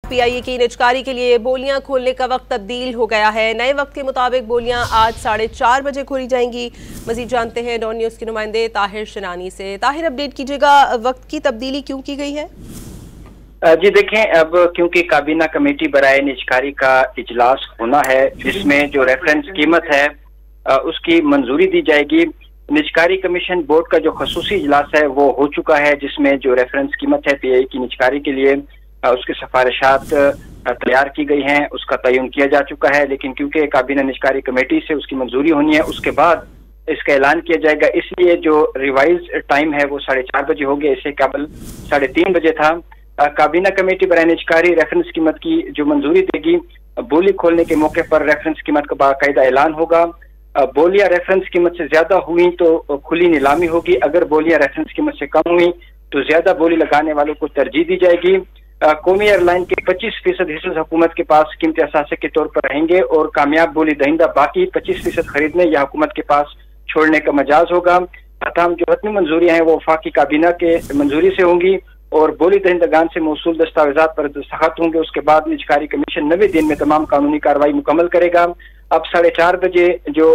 PIA की निजकारी के लिए बोलियां खोलने का वक्त तब्दील हो गया है। नए वक्त के मुताबिक बोलियां आज 4:30 बजे खोली जाएंगी। मजीद जानते हैं डॉन न्यूज के नुमाइंदे ताहिर शनानी से। ताहिर, अपडेट कीजिएगा, वक्त की तब्दीली क्यों की गई है? जी देखें, अब क्योंकि काबीना कमेटी बराए निजकारी का इजलास होना है, जिसमें जो रेफरेंस कीमत है उसकी मंजूरी दी जाएगी। निजकारी कमीशन बोर्ड का जो खसूसी इजलास है वो हो चुका है, जिसमें जो रेफरेंस कीमत है पीआईए की निजकारी के लिए उसकी सिफारिशात तैयार की गई हैं, उसका तयन किया जा चुका है। लेकिन क्योंकि काबीना निजकारी कमेटी से उसकी मंजूरी होनी है, उसके बाद इसका ऐलान किया जाएगा, इसलिए जो रिवाइज टाइम है वो 4:30 बजे हो गया। इससे कबल 3:30 बजे था। काबीना कमेटी बराए निजकारी रेफरेंस कीमत की जो मंजूरी देगी, बोली खोलने के मौके पर रेफरेंस कीमत का बाकायदा ऐलान होगा। बोलियां रेफरेंस कीमत से ज्यादा हुई तो खुली नीलामी होगी। अगर बोलियां रेफरेंस कीमत से कम हुई तो ज्यादा बोली लगाने वालों को तरजीह दी जाएगी। कौमी एयरलाइन के 25% हिस्से हुकूमत के पास कीमती असासे के तौर पर रहेंगे और कामयाब बोली दहिंदा बाकी 25% खरीदने या हुकूमत के पास छोड़ने का मजाज होगा। तमाम जो हतमी मंजूरियां हैं वो वफाकी काबीना के मंजूरी से होंगी और बोली दहिंदगान से मौसूल दस्तावेजात पर दस्तखत होंगे। उसके बाद निजकारी कमीशन 90 दिन में तमाम कानूनी कार्रवाई मुकम्मल करेगा। अब 4:30 बजे जो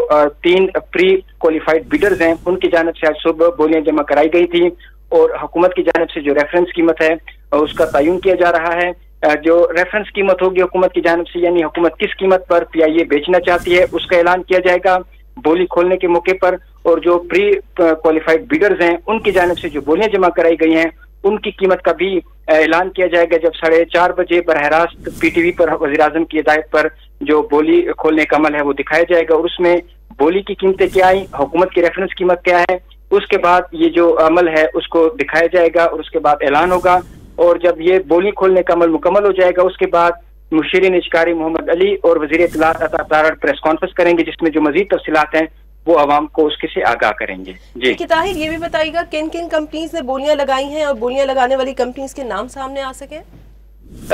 3 प्री क्वालिफाइड बिडर्स हैं उनकी जानिब से आज सुबह बोलियां जमा कराई गई थी और हुकूमत की जानिब से जो रेफरेंस कीमत है उसका तयन किया जा रहा है। जो रेफरेंस कीमत होगी हुकूमत की जानिब से, यानी हुकूमत किस कीमत पर पीआईए बेचना चाहती है, उसका ऐलान किया जाएगा बोली खोलने के मौके पर। और जो प्री क्वालिफाइड बिडर्स हैं उनकी जानिब से जो बोलियां जमा कराई गई हैं उनकी कीमत का भी ऐलान किया जाएगा जब 4:30 बजे बरह रास्त पीटीवी पर वज़ीर-ए-आज़म की हिदायत पर जो बोली खोलने का अमल है वो दिखाया जाएगा और उसमें बोली की कीमतें क्या आई, हुकूमत की रेफरेंस कीमत क्या है, उसके बाद ये जो अमल है उसको दिखाया जाएगा और उसके बाद ऐलान होगा। और जब ये बोली खोलने का अमल मुकम्मल हो जाएगा उसके बाद मुशीर निजकारी मोहम्मद अली और वज़ीर इत्तलात अता तारड़ प्रेस कॉन्फ्रेंस करेंगे, जिसमें जो मजीद तफसीलात हैं वो आवाम को उसके से आगाह करेंगे। जी ताहिर, ये भी बताइएगा किन किन कंपनीज ने बोलियां लगाई हैं और बोलियां लगाने वाली कंपनीज के नाम सामने आ सके?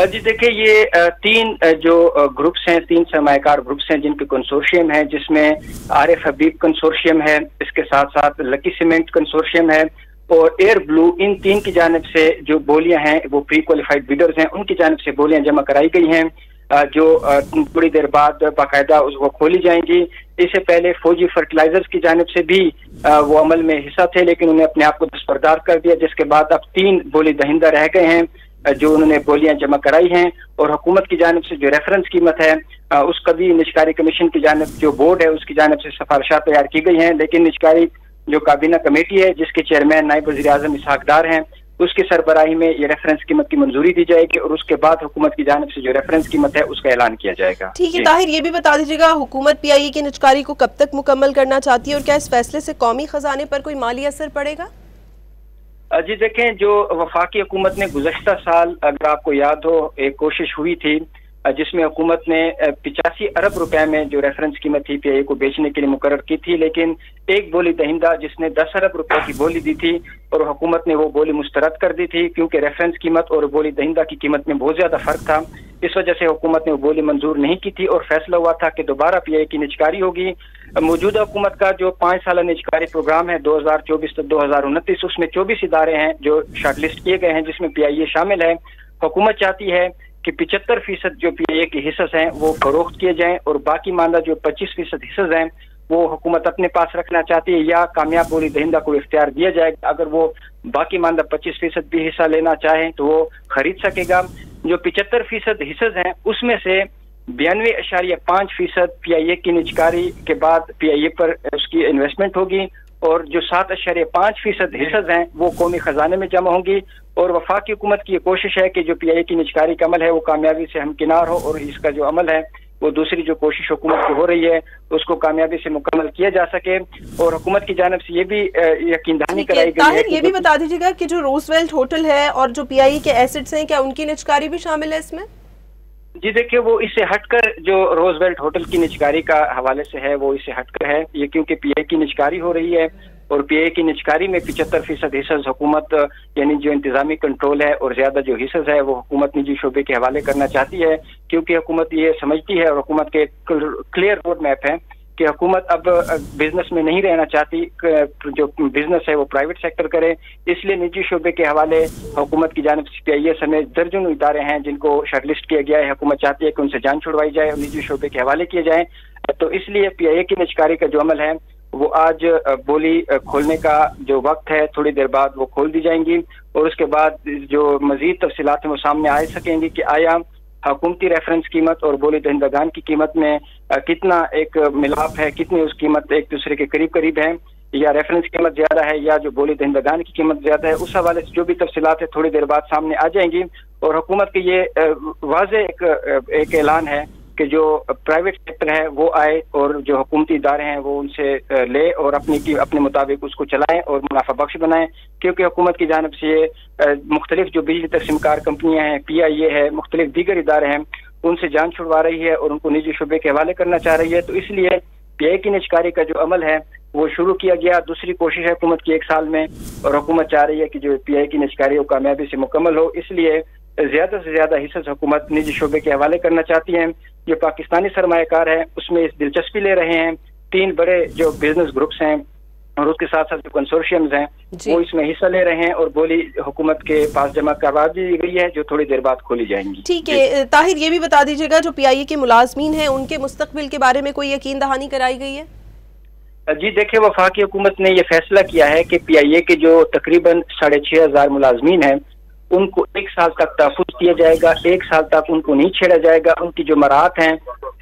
जी देखिए, ये 3 जो ग्रुप्स हैं, 3 सरमायाकार ग्रुप्स हैं जिनके कंसोर्शियम है, जिसमें आरिफ हबीब कंसोर्शियम है, इसके साथ साथ लकी सीमेंट कंसोर्शियम है और एयर ब्लू। इन 3 की जानिब से जो बोलियां हैं वो प्री क्वालिफाइड बिडर्स हैं, उनकी जानिब से बोलियां जमा कराई गई हैं जो थोड़ी देर बाद बाकायदा उसको खोली जाएंगी। इससे पहले फौजी फर्टिलाइजर्स की जानिब से भी वो अमल में हिस्सा थे, लेकिन उन्हें अपने आप को दस्तबरदार कर दिया, जिसके बाद अब 3 बोली दहिंदा रह गए हैं जो उन्होंने बोलियां जमा कराई हैं। और हुकूमत की जानिब से जो रेफरेंस कीमत है उसका भी निजकारी कमीशन की जानिब जो बोर्ड है उसकी जानिब से सिफारिशात तैयार की गई हैं। लेकिन निजकारी जो काबीना कमेटी है जिसके चेयरमैन नायब वज़ीर-ए-आज़म इसहाक डार हैं, उसकी सरबराही में ये रेफरेंस कीमत की मंजूरी दी जाएगी और उसके बाद हुकूमत की जानिब से जो रेफरेंस कीमत है उसका ऐलान किया जाएगा। ठीक है ताहिर, ये भी बता दीजिएगा हुकूमत पीआईए की निजकारी को कब तक मुकम्मल करना चाहती है और क्या इस फैसले से कौमी खजाने पर कोई माली असर पड़ेगा? जी देखें, जो वफाकी हुकूमत ने गुज़श्ता साल, अगर आपको याद हो, एक कोशिश हुई थी जिसमें हुकूमत ने 85 अरब रुपए में जो रेफरेंस कीमत थी पीआईए को बेचने के लिए मुकर्रर की थी, लेकिन एक बोली दहिंदा जिसने 10 अरब रुपए की बोली दी थी और हुकूमत ने वो बोली मुस्तरद कर दी थी क्योंकि रेफरेंस कीमत और बोली दहिंदा की कीमत में बहुत ज्यादा फर्क था। इस वजह से हुकूमत ने वो बोली मंजूर नहीं की थी और फैसला हुआ था कि दोबारा पीआईए की निजकारी होगी। मौजूदा हुकूमत का जो 5 साला निजकारी प्रोग्राम है 2024 से 2029, उसमें 24 इदारे हैं जो शॉर्टलिस्ट किए गए हैं जिसमें पीआईए शामिल है। हुकूमत चाहती है कि 75% जो पीआईए के हिस्से हैं वो फरोख्त किए जाएं और बाकी मानदा जो 25% हिस्से हैं वो हुकूमत अपने पास रखना चाहती है या कामयाब बोली दहिंदा को इख्तियार दिया जाएगा। अगर वो बाकी मानदा 25% भी हिस्सा लेना चाहे तो वो खरीद सकेगा। जो 75% हिस्से हैं उसमें से 92.5% पीआईए की निजकारी के बाद पीआईए पर उसकी इन्वेस्टमेंट होगी और जो 7.5% हिस्से हैं वो कौमी खजाने में जमा होंगी। और वफाकी हुकूमत की ये कोशिश है कि जो पीआईए की निजकारी का अमल है वो कामयाबी से हमकिनार हो और इसका जो अमल है वो दूसरी जो कोशिश हुकूमत की हो रही है उसको कामयाबी से मुकम्मल किया जा सके। और हुकूमत की जानिब से ये भी यकीनदहानी कराई गई है। ये भी बता दीजिएगा कि जो रोजवेल्ट होटल है और जो पीआईए के एसेट्स हैं क्या उनकी निजकारी भी शामिल है इसमें? जी देखिए, वो इससे हटकर जो रोजवेल्ट होटल की निजकारी का हवाले से है वो इससे हटकर है। ये क्योंकि पीआईए की निजकारी हो रही है और पीआईए की निजकारी में 75% हिस्सा हुकूमत यानी जो इंतजामी कंट्रोल है और ज्यादा जो हिस्सा है वो हुकूमत निजी शोबे के हवाले करना चाहती है क्योंकि हुकूमत ये समझती है और हुकूमत के क्लियर रोड मैप है कि हुकूमत अब बिजनेस में नहीं रहना चाहती, जो बिजनेस है वो प्राइवेट सेक्टर करे, इसलिए निजी शोबे के हवाले हुकूमत की जानिब से PIA समेत दर्जनों इदारे हैं जिनको शॉर्टलिस्ट किया गया है। हुकूमत चाहती है कि उनसे जान छुड़वाई जाए और निजी शोबे के हवाले किए जाए। तो इसलिए PIA की निजकारी का जो अमल है वो आज बोली खोलने का जो वक्त है, थोड़ी देर बाद वो खोल दी जाएंगी और उसके बाद जो मजीद तफसीलात हैं वो सामने आ सकेंगी कि आया हुकूमती रेफरेंस कीमत और बोली दहिंदगान की कीमत में कितना एक मिलाप है, कितनी उस कीमत एक दूसरे के करीब करीब है, या रेफरेंस कीमत ज्यादा है या जो बोली दहिंदगान की कीमत ज्यादा है। उस हवाले से जो भी तफसीलात है थोड़ी देर बाद सामने आ जाएंगी और हुकूमत के ये वाज़े एक ऐलान है कि जो प्राइवेट सेक्टर है वो आए और जो हुकूमती इदारे हैं वो उनसे ले और अपने मुताबिक उसको चलाएं और मुनाफा बख्श बनाएं, क्योंकि हुकूमत की जानिब से ये मुख्तलिफ जो बिजली तकसीमकार कंपनियां हैं, PIA है, मुख्तलिफ दीगर इदारे हैं, उनसे जान छुड़वा रही है और उनको निजी शुबे के हवाले करना चाह रही है। तो इसलिए PIA की निजकारी का जो अमल है वो शुरू किया गया। दूसरी कोशिश है हुकूमत की 1 साल में और हुकूमत चाह रही है कि जो PIA की निजकारी वो कामयाबी से मुकम्मल हो, इसलिए ज्यादा से ज्यादा हिस्सा हुकूमत निजी शोबे के हवाले करना चाहती है। जो पाकिस्तानी सरमायाकार है उसमें इस दिलचस्पी ले रहे हैं। 3 बड़े जो बिजनेस ग्रुप्स हैं और उसके साथ साथ जो कंसोर्शियम्स हैं वो इसमें हिस्सा ले रहे हैं और बोली हुकूमत के पास जमा करवा दी गई है जो थोड़ी देर बाद खोली जाएंगी। ठीक है ताहिर, ये भी बता दीजिएगा जो PIA के मुलाजमीन हैं उनके मुस्तकबिल के बारे में कोई यकीन दहानी कराई गई है? जी देखिए, वफाकी हुकूमत ने यह फैसला किया है कि PIA के जो तकरीबन 6,500 मुलाजमीन हैं उनको 1 साल तक तहफ़्फ़ुज़ दिया जाएगा, 1 साल तक उनको नहीं छेड़ा जाएगा। उनकी जो मराहत हैं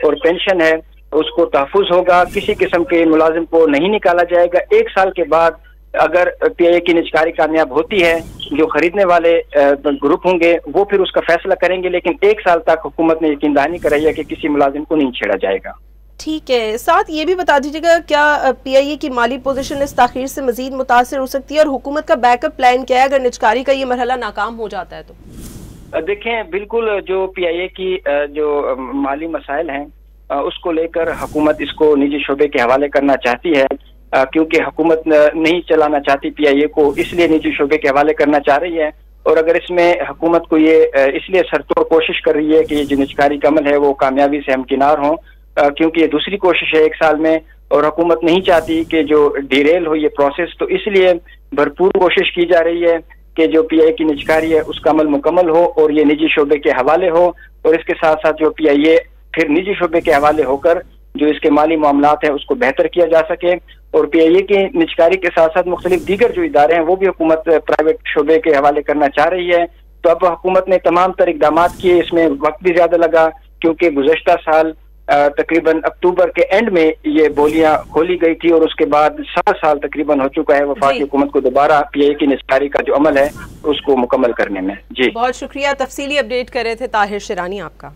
और पेंशन है उसको तहफ़्फ़ुज़ होगा, किसी किस्म के मुलाजिम को नहीं निकाला जाएगा। 1 साल के बाद अगर PIA की निजकारी कामयाब होती है, जो खरीदने वाले ग्रुप होंगे वो फिर उसका फैसला करेंगे, लेकिन 1 साल तक हुकूमत ने यकीन दहानी कराई है कि किसी मुलाजिम को नहीं छेड़ा जाएगा। ठीक है, साथ ये भी बता दीजिएगा क्या PIA की माली पोजीशन इस ताखीर से मजीद मुतासर हो सकती है और हुकूमत का बैकअप प्लान क्या है अगर निजकारी का ये मरहला नाकाम हो जाता है तो? देखें, बिल्कुल जो PIA की जो माली मसाइल हैं उसको लेकर हुकूमत इसको निजी शोबे के हवाले करना चाहती है, क्योंकि हुकूमत नहीं चलाना चाहती PIA को, इसलिए निजी शोबे के हवाले करना चाह रही है। और अगर इसमें हुकूमत को ये इसलिए सरतोड़ कोशिश कर रही है कि ये जो निजकारी का अमल है वो कामयाबी से हमकिनार हो, क्योंकि ये दूसरी कोशिश है 1 साल में और हुकूमत नहीं चाहती कि जो डिरेल हो ये प्रोसेस, तो इसलिए भरपूर कोशिश की जा रही है कि जो PIA की निजकारी है उसका अमल मुकम्मल हो और ये निजी शोबे के हवाले हो और इसके साथ साथ जो PIA फिर निजी शोबे के हवाले होकर जो इसके माली मामलात हैं उसको बेहतर किया जा सके। और PIA की निजकारी के साथ साथ मुख्तलिफ दीगर जो इदारे हैं वो भी हुकूमत प्राइवेट शोबे के हवाले करना चाह रही है। तो अब हुकूमत ने तमाम तर इक़दाम किए, इसमें वक्त भी ज्यादा लगा क्योंकि गुज़श्ता साल तकरीबन अक्टूबर के एंड में ये बोलियां खोली गई थी और उसके बाद 7 साल तकरीबन हो चुका है वफाकी हुकूमत को दोबारा PIA की निजकारी का जो अमल है उसको मुकम्मल करने में। जी बहुत शुक्रिया, तफसीली अपडेट कर रहे थे ताहिर शिरानी आपका।